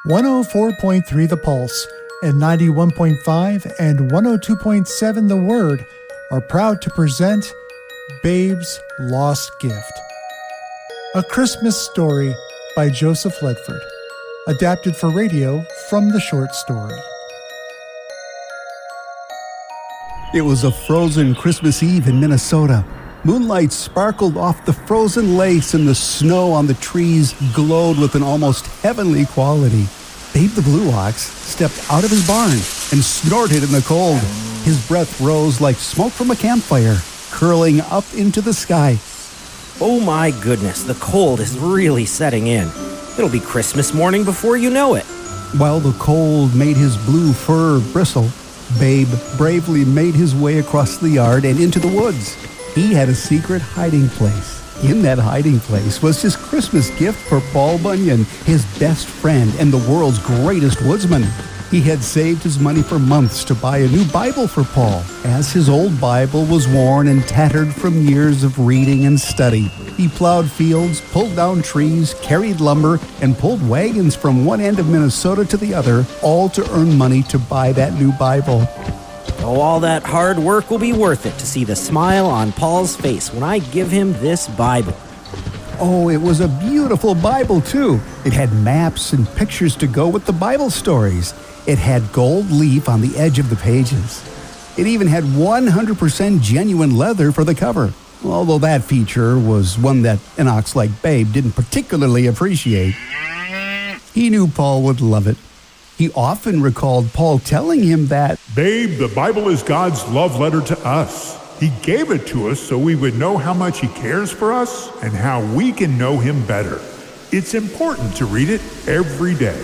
104.3 The Pulse and 91.5 and 102.7 The Word are proud to present Babe's Lost Gift, a Christmas story by Joseph Ledford, adapted for radio from the short story. It was a frozen Christmas Eve in Minnesota. Moonlight sparkled off the frozen lakes and the snow on the trees glowed with an almost heavenly quality. Babe the Blue Ox stepped out of his barn and snorted in the cold. His breath rose like smoke from a campfire, curling up into the sky. Oh my goodness, the cold is really setting in. It'll be Christmas morning before you know it. While the cold made his blue fur bristle, Babe bravely made his way across the yard and into the woods. He had a secret hiding place. In that hiding place was his Christmas gift for Paul Bunyan, his best friend and the world's greatest woodsman. He had saved his money for months to buy a new Bible for Paul, as his old Bible was worn and tattered from years of reading and study. He plowed fields, pulled down trees, carried lumber, and pulled wagons from one end of Minnesota to the other, all to earn money to buy that new Bible. Oh, all that hard work will be worth it to see the smile on Paul's face when I give him this Bible. Oh, it was a beautiful Bible, too. It had maps and pictures to go with the Bible stories. It had gold leaf on the edge of the pages. It even had 100% genuine leather for the cover, although that feature was one that an ox like Babe didn't particularly appreciate. He knew Paul would love it. He often recalled Paul telling him that, "Babe, the Bible is God's love letter to us. He gave it to us so we would know how much He cares for us and how we can know Him better. It's important to read it every day."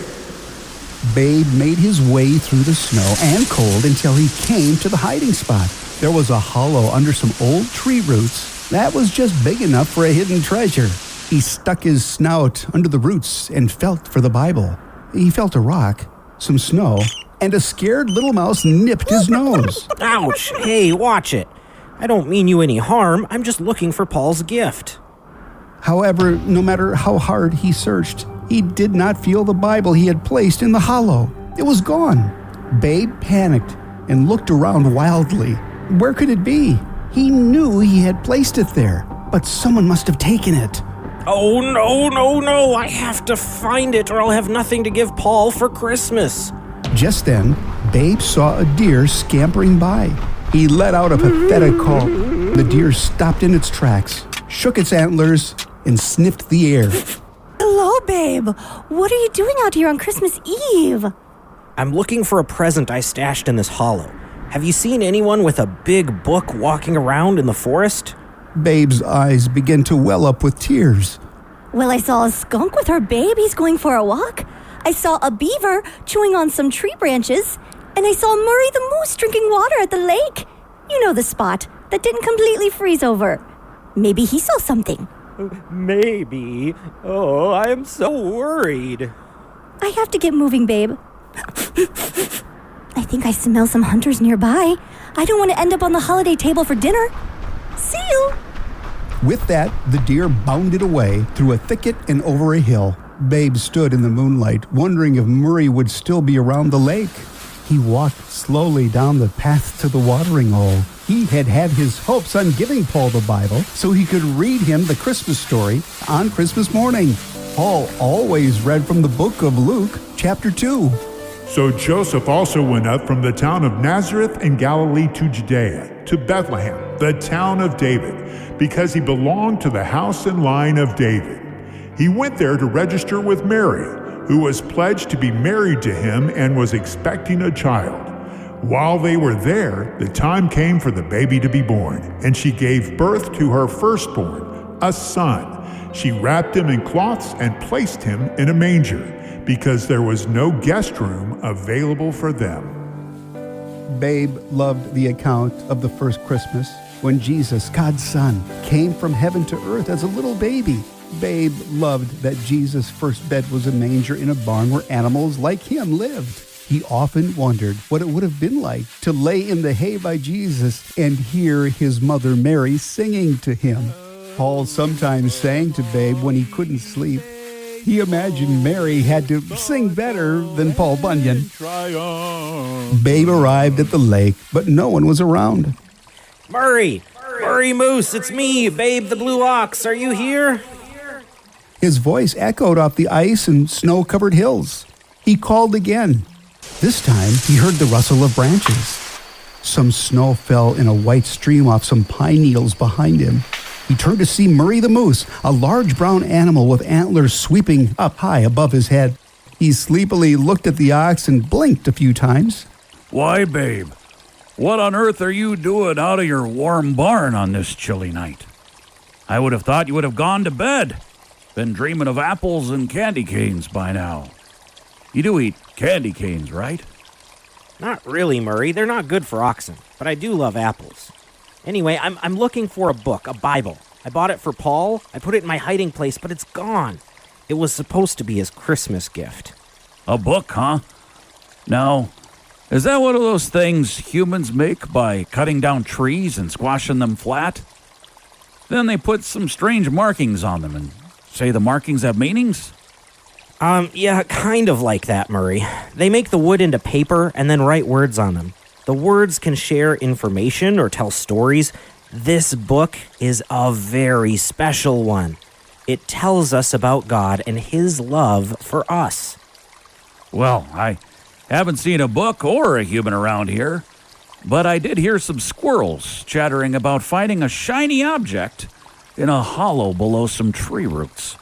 Babe made his way through the snow and cold until he came to the hiding spot. There was a hollow under some old tree roots that was just big enough for a hidden treasure. He stuck his snout under the roots and felt for the Bible. He felt a rock, some snow, and a scared little mouse nipped his nose. Ouch! Hey, watch it. I don't mean you any harm. I'm just looking for Paul's gift. However, no matter how hard he searched, he did not feel the Bible he had placed in the hollow. It was gone. Babe panicked and looked around wildly. Where could it be? He knew he had placed it there, but someone must have taken it. Oh, no. I have to find it or I'll have nothing to give Paul for Christmas. Just then, Babe saw a deer scampering by. He let out a pathetic call. The deer stopped in its tracks, shook its antlers, and sniffed the air. Hello, Babe. What are you doing out here on Christmas Eve? I'm looking for a present I stashed in this hollow. Have you seen anyone with a big book walking around in the forest? Babe's eyes began to well up with tears. Well, I saw a skunk with her babies going for a walk. I saw a beaver chewing on some tree branches. And I saw Murray the moose drinking water at the lake. You know the spot that didn't completely freeze over. Maybe he saw something. Maybe. Oh, I am so worried. I have to get moving, Babe. I think I smell some hunters nearby. I don't want to end up on the holiday table for dinner. See you. With that, the deer bounded away through a thicket and over a hill. Babe stood in the moonlight, wondering if Murray would still be around the lake. He walked slowly down the path to the watering hole. He had his hopes on giving Paul the Bible so he could read him the Christmas story on Christmas morning. Paul always read from the book of Luke, chapter 2. So Joseph also went up from the town of Nazareth in Galilee to Judea, to Bethlehem, the town of David, because he belonged to the house and line of David. He went there to register with Mary, who was pledged to be married to him and was expecting a child. While they were there, the time came for the baby to be born, and she gave birth to her firstborn, a son. She wrapped him in cloths and placed him in a manger, because there was no guest room available for them. Babe loved the account of the first Christmas when Jesus, God's Son, came from heaven to earth as a little baby. Babe loved that Jesus' first bed was a manger in a barn where animals like him lived. He often wondered what it would have been like to lay in the hay by Jesus and hear his mother Mary singing to him. Paul sometimes sang to Babe when he couldn't sleep. He imagined Mary had to sing better than Paul Bunyan. Babe arrived at the lake, but no one was around. Murray Moose, it's me, Babe the Blue Ox. Are you here? His voice echoed off the ice and snow-covered hills. He called again. This time, he heard the rustle of branches. Some snow fell in a white stream off some pine needles behind him. He turned to see Murray the Moose, a large brown animal with antlers sweeping up high above his head. He sleepily looked at the ox and blinked a few times. Why, Babe, what on earth are you doing out of your warm barn on this chilly night? I would have thought you would have gone to bed. Been dreaming of apples and candy canes by now. You do eat candy canes, right? Not really, Murray. They're not good for oxen, but I do love apples. Anyway, I'm looking for a book, a Bible. I bought it for Paul. I put it in my hiding place, but it's gone. It was supposed to be his Christmas gift. A book, huh? Now, is that one of those things humans make by cutting down trees and squashing them flat? Then they put some strange markings on them and say the markings have meanings? Yeah, kind of like that, Murray. They make the wood into paper and then write words on them. The words can share information or tell stories. This book is a very special one. It tells us about God and His love for us. Well, I haven't seen a book or a human around here, but I did hear some squirrels chattering about finding a shiny object in a hollow below some tree roots.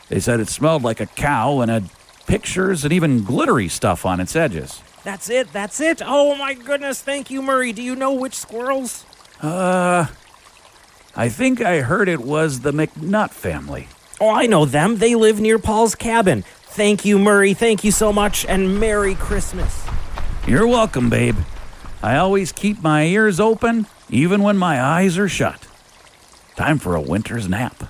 They said it smelled like a cow and had pictures and even glittery stuff on its edges. That's it. Oh my goodness, thank you, Murray. Do you know which squirrels? I think I heard it was the McNutt family. Oh, I know them. They live near Paul's cabin. Thank you, Murray. Thank you so much, and Merry Christmas. You're welcome, babe. I always keep my ears open, even when my eyes are shut. Time for a winter's nap.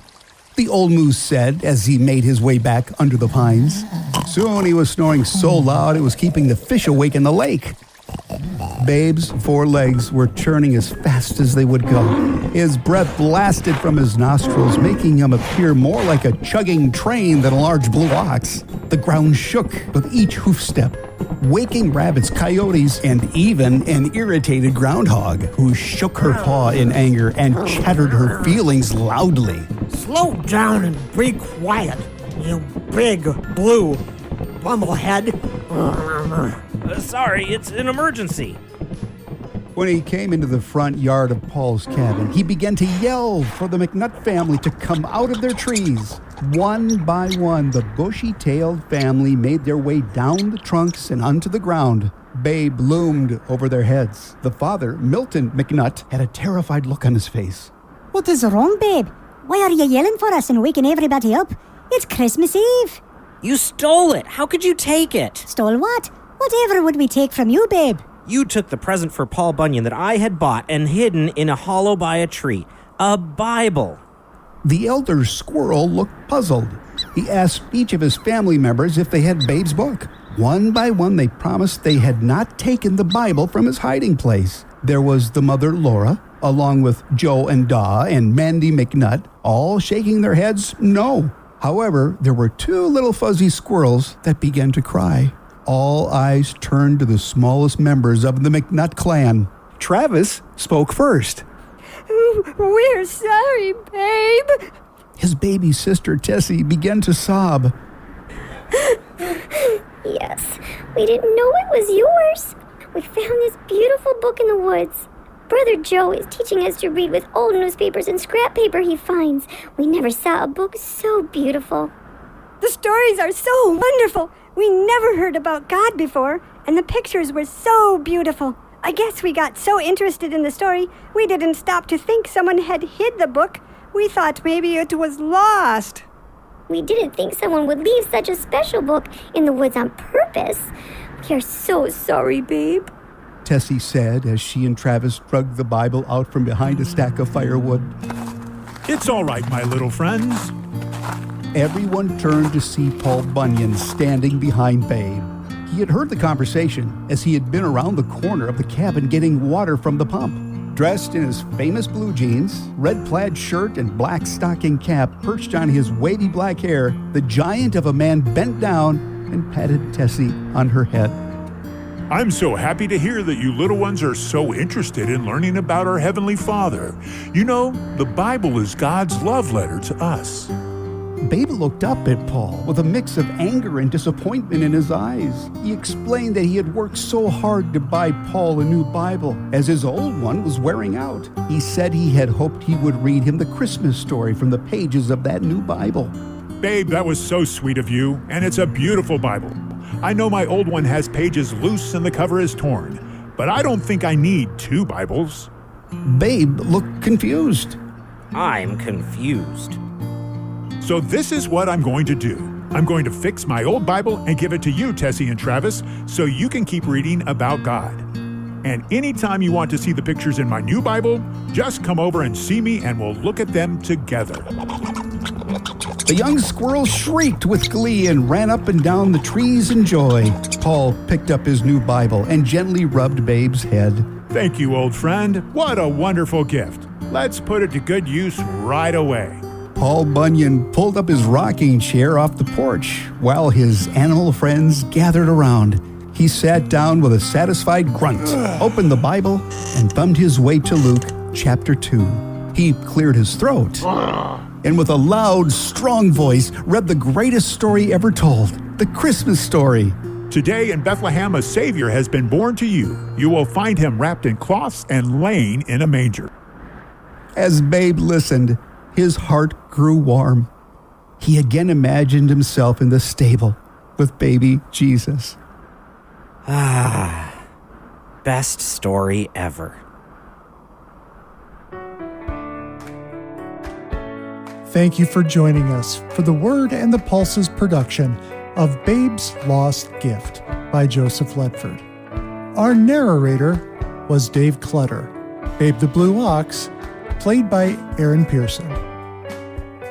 The old moose said as he made his way back under the pines. Soon he was snoring so loud it was keeping the fish awake in the lake. Babe's 4 legs were churning as fast as they would go. His breath blasted from his nostrils, making him appear more like a chugging train than a large blue ox. The ground shook with each hoof step, waking rabbits, coyotes, and even an irritated groundhog who shook her paw in anger and chattered her feelings loudly. Slow down and be quiet, you big blue bumblehead. Sorry, it's an emergency. When he came into the front yard of Paul's cabin, he began to yell for the McNutt family to come out of their trees. One by one, the bushy-tailed family made their way down the trunks and onto the ground. Babe loomed over their heads. The father, Milton McNutt, had a terrified look on his face. What is wrong, Babe? Why are you yelling for us and waking everybody up? It's Christmas Eve. You stole it. How could you take it? Stole what? Whatever would we take from you, Babe? You took the present for Paul Bunyan that I had bought and hidden in a hollow by a tree. A Bible. The elder squirrel looked puzzled. He asked each of his family members if they had Babe's book. One by one, they promised they had not taken the Bible from his hiding place. There was the mother, Laura, along with Joe and Da and Mandy McNutt, all shaking their heads no. However, there were 2 little fuzzy squirrels that began to cry. All eyes turned to the smallest members of the McNutt clan. Travis spoke first. We're sorry, Babe. His baby sister, Tessie, began to sob. Yes, we didn't know it was yours. We found this beautiful book in the woods. Brother Joe is teaching us to read with old newspapers and scrap paper he finds. We never saw a book so beautiful. The stories are so wonderful. We never heard about God before, and the pictures were so beautiful. I guess we got so interested in the story, we didn't stop to think someone had hid the book. We thought maybe it was lost. We didn't think someone would leave such a special book in the woods on purpose. We are so sorry, Babe. Tessie said as she and Travis dragged the Bible out from behind a stack of firewood. It's all right, my little friends. Everyone turned to see Paul Bunyan standing behind Babe. He had heard the conversation as he had been around the corner of the cabin getting water from the pump. Dressed in his famous blue jeans, red plaid shirt, and black stocking cap perched on his wavy black hair, the giant of a man bent down and patted Tessie on her head. I'm so happy to hear that you little ones are so interested in learning about our Heavenly Father. You know, the Bible is God's love letter to us. Babe looked up at Paul with a mix of anger and disappointment in his eyes. He explained that he had worked so hard to buy Paul a new Bible, as his old one was wearing out. He said he had hoped he would read him the Christmas story from the pages of that new Bible. Babe, that was so sweet of you, and it's a beautiful Bible. I know my old one has pages loose and the cover is torn, but I don't think I need two Bibles. Babe looked confused. I'm confused. So this is what I'm going to do. I'm going to fix my old Bible and give it to you, Tessie and Travis, so you can keep reading about God. And anytime you want to see the pictures in my new Bible, just come over and see me and we'll look at them together. The young squirrel shrieked with glee and ran up and down the trees in joy. Paul picked up his new Bible and gently rubbed Babe's head. Thank you, old friend. What a wonderful gift. Let's put it to good use right away. Paul Bunyan pulled up his rocking chair off the porch while his animal friends gathered around. He sat down with a satisfied grunt, opened the Bible, and thumbed his way to Luke chapter 2. He cleared his throat and with a loud, strong voice read the greatest story ever told, the Christmas story. Today in Bethlehem, a Savior has been born to you. You will find him wrapped in cloths and laying in a manger. As Babe listened, his heart grew warm. He again imagined himself in the stable with baby Jesus. Best story ever. Thank you for joining us for the Word and the Pulse's production of Babe's Lost Gift by Joseph Ledford. Our narrator was Dave Clutter. Babe the Blue Ox, played by Aaron Pearson.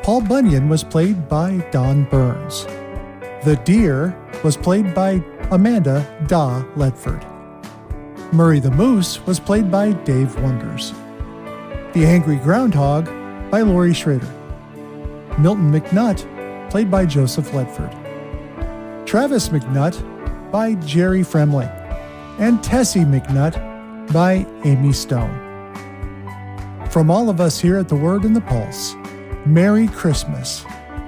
Paul Bunyan was played by Don Burns. The Deer was played by Amanda Da Ledford. Murray the Moose was played by Dave Wonders. The Angry Groundhog by Laurie Schrader. Milton McNutt, played by Joseph Ledford. Travis McNutt by Jerry Fremling. And Tessie McNutt by Amy Stone. From all of us here at The Word and the Pulse, Merry Christmas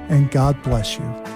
and God bless you.